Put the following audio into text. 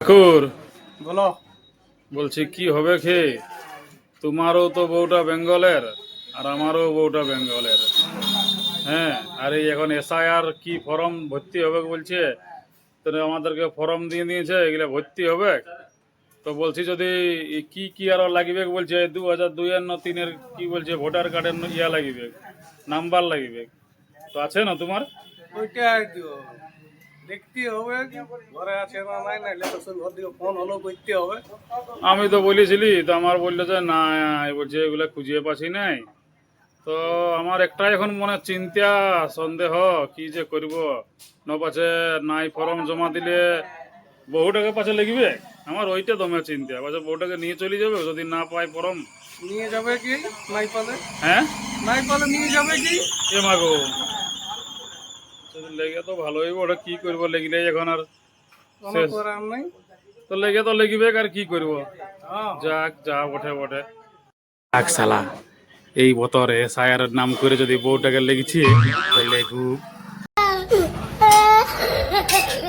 ঠাকুর বলো। বলছি কি হবে তোমারও তো বউটা বেঙ্গলের আর আমারও বউটা বেঙ্গলের। হ্যাঁ, আর এই এখন এসআইআর কি ফর্ম ভর্তি হবে বলছে, তো আমাদেরকে ফর্ম দিয়ে দিয়েছে, এগুলো ভর্তি হবে। তো বলছি যদি কি কি আরো লাগবে বলছে, 2002 এর না 3 এর কি বলছে, ভোটার কার্ডের ইয়া লাগবে, নাম্বার লাগবে। তো আছে না তোমার? ওইটাই তো দেখতে হবে, ঘরে আছে না নাই, নাইলে তো ঘর থেকে ফোন হলো করতে হবে। আমি তো বলেছিলি, তো আমার বললো যে না, বলছে এগুলো খুঁজে পাচ্ছি নাই। তো আমার একটাই এখন মনে চিন্তা, সন্দেহ, কি যে করব। পাছে নাই ফর্ম জমা দিলে বহুটাকে পাছে লিখবে। আমার ওইটা দমে চিন্তা, পাছে বহুটাকে নিয়ে চলে যাবে যদি না পাই ফর্ম। নিয়ে যাবে কি? নাই পালে? হ্যাঁ, নাই পালে নিয়ে যাবে কি? এ মাগো, লেগে তো ভালোই, ওটা কি করবো, লেগলে এখন আর কোনো শেষ। করার নাই। তো লেগে তো লেগিবে, আর কি করবো। হ্যাঁ। যাক, যা বটে বটে। এক সালা, এই বতরে সায়ারের নাম করে যদি বউটাকে লেগেছি, তো লেগুক।